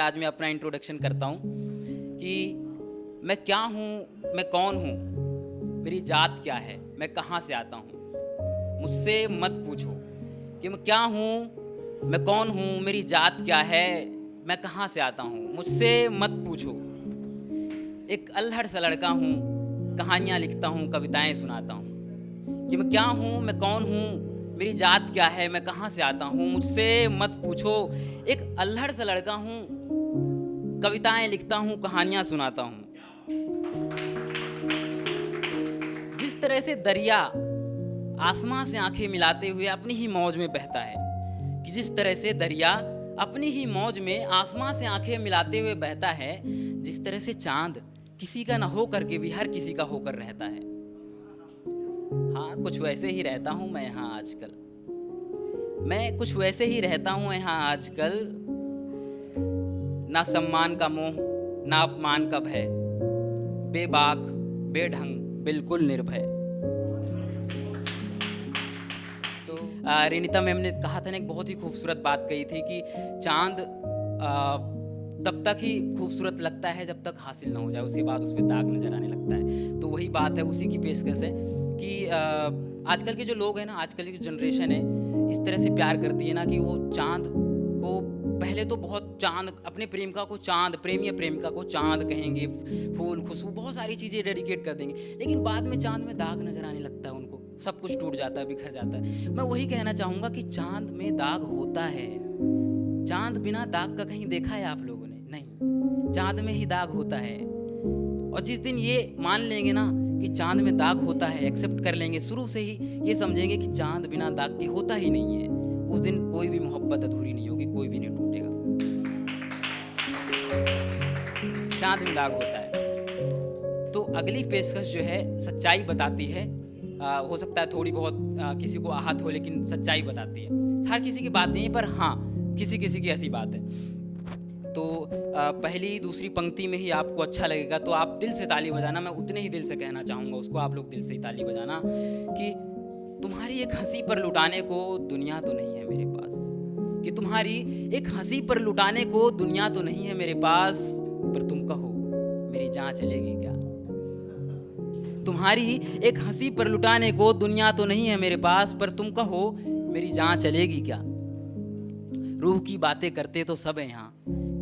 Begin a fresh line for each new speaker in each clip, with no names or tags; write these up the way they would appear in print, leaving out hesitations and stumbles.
आज मैं अपना इंट्रोडक्शन करता हूँ कि मैं क्या हूँ, मैं कौन हूँ, मेरी जात क्या है, मैं कहाँ से आता हूँ। मुझसे मत पूछो कि मैं क्या हूँ, मैं कौन हूँ, मेरी जात क्या है, मैं कहाँ से आता हूँ। मुझसे मत पूछो। एक अल्हड़ सा लड़का हूँ, कहानियाँ लिखता हूँ, कविताएं सुनाता हूँ। कि मैं क्या हूँ, मैं कौन हूँ, मेरी जात क्या है, मैं कहाँ से आता हूँ। मुझसे मत पूछो। एक अल्हड़ सा लड़का हूँ, कविताएं लिखता हूँ, कहानियाँ सुनाता हूँ। जिस तरह से दरिया आसमां से आंखें मिलाते हुए अपनी ही मौज में बहता है, कि जिस तरह से दरिया अपनी ही मौज में आसमां से आंखें मिलाते हुए बहता है, जिस तरह से चांद किसी का न हो करके भी हर किसी का होकर रहता है। हाँ, कुछ वैसे ही रहता हूँ मैं यहाँ आजकल। मैं कुछ वैसे ही रहता हूँ यहाँ आजकल। ना सम्मान का मोह, ना अपमान का भय, बेबाक, बेढंग, बिल्कुल निर्भय। तो रेनिता मैम ने कहा था ना, एक बहुत ही खूबसूरत बात कही थी कि चांद तब तक ही खूबसूरत लगता है जब तक हासिल ना हो जाए, उसके बाद उस पर दाग नजर आने लगता है। तो वही बात है, उसी की पेशकश है कि आजकल के जो लोग हैं ना, आजकल की जो जनरेशन है, इस तरह से प्यार करती है ना कि वो चांद को पहले तो बहुत चांद, अपने प्रेमिका को चांद, प्रेमी या प्रेमिका को चांद कहेंगे, फूल, खुशबू, बहुत सारी चीज़ें डेडिकेट कर देंगे। लेकिन बाद में चांद में दाग नजर आने लगता है उनको, सब कुछ टूट जाता है, बिखर जाता है। मैं वही कहना चाहूँगा कि चांद में दाग होता है। चांद बिना दाग का कहीं देखा है आप लोगों ने? नहीं, चांद में ही दाग होता है। और जिस दिन ये मान लेंगे ना कि चांद में दाग होता है, एक्सेप्ट कर लेंगे, शुरू से ही ये समझेंगे कि चांद बिना दाग के होता ही नहीं है, उस दिन कोई भी मोहब्बत अधूरी नहीं होगी, कोई भी नहीं टूटेगा। चांद में दाग होता है। तो अगली पेशकश जो है सच्चाई बताती है। हो सकता है थोड़ी बहुत किसी को आहत हो, लेकिन सच्चाई बताती है। हर किसी की बात नहीं है, पर हाँ, किसी किसी की ऐसी बात है। तो पहली दूसरी पंक्ति में ही आपको अच्छा लगेगा तो आप दिल से ताली बजाना। मैं उतने ही दिल से कहना चाहूँगा उसको, आप लोग दिल से ही ताली बजाना कि तुम्हारी एक हंसी पर लुटाने को दुनिया तो नहीं है मेरे पास, कि तुम्हारी एक हंसी पर लुटाने को दुनिया तो नहीं है मेरे पास, पर तुम कहो मेरी जान चलेगी क्या। तुम्हारी एक हंसी पर लुटाने को दुनिया तो नहीं है मेरे पास, पर तुम कहो मेरी जान चलेगी क्या। रूह की बातें करते तो सब है यहाँ,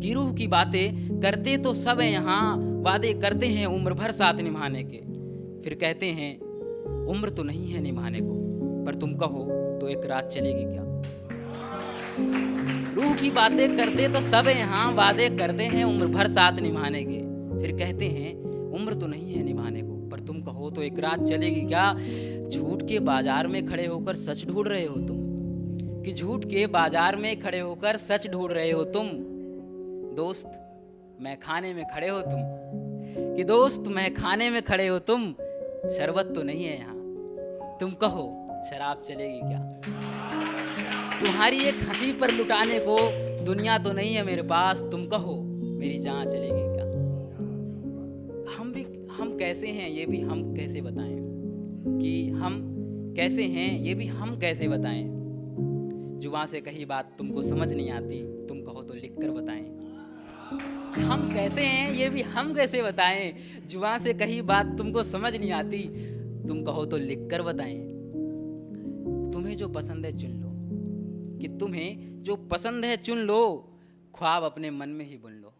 कि रूह की बातें करते तो सब है यहाँ, वादे करते हैं उम्र भर साथ निभाने के, फिर कहते हैं उम्र तो नहीं है निभाने को, पर तुम कहो तो एक रात चलेगी क्या। रूह की बातें करते तो सब है यहाँ, वादे करते हैं उम्र भर साथ निभाने के, फिर कहते हैं उम्र तो नहीं है निभाने को, पर तुम कहो तो एक रात चलेगी क्या। झूठ के बाजार में खड़े होकर सच ढूंढ रहे हो तुम, कि झूठ के बाजार में खड़े होकर सच ढूंढ रहे हो तुम। दोस्त मैं खाने में खड़े हो तुम, कि दोस्त मैं खाने में खड़े हो तुम, शरबत तो नहीं है यहाँ, तुम कहो शराब चलेगी क्या। तुम्हारी एक हंसी पर लुटाने को दुनिया तो नहीं है मेरे पास, तुम कहो मेरी जान चलेगी क्या। हम कैसे हैं ये भी हम कैसे बताएं, कि हम कैसे हैं ये भी हम कैसे बताएं। जुबान से कही बात तुमको समझ नहीं आती, तुम कहो तो लिख कर बताएं। हम कैसे हैं ये भी हम कैसे बताएं, जुबान से कही बात तुमको समझ नहीं आती, तुम कहो तो लिख कर बताएं। तुम्हें जो पसंद है चुन लो, कि तुम्हें जो पसंद है चुन लो, ख्वाब अपने मन में ही बुन लो।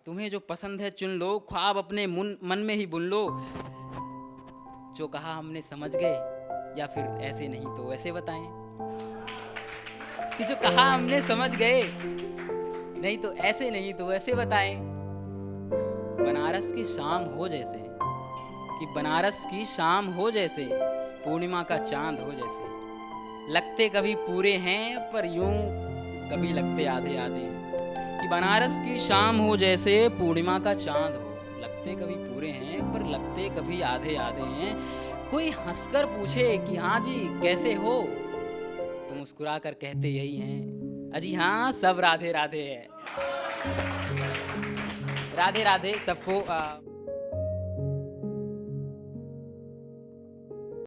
तुम्हें जो पसंद है चुन लो, ख्वाब अपने मन में ही बुन लो। जो कहा हमने समझ गए, या फिर ऐसे नहीं तो वैसे बताएं, कि जो कहा हमने समझ गए, नहीं तो ऐसे नहीं तो वैसे बताएं। बनारस की शाम हो जैसे, कि बनारस की शाम हो जैसे, पूर्णिमा का चांद हो जैसे, लगते कभी पूरे हैं पर यूं कभी लगते आधे आधे। कि बनारस की शाम हो जैसे, पूर्णिमा का चांद हो, लगते कभी पूरे हैं पर लगते कभी आधे आधे हैं। कोई हंसकर पूछे कि हाँ जी कैसे हो, तो मुस्कुरा कर कहते यही हैं, अजी हाँ सब राधे राधे है। राधे राधे सबको।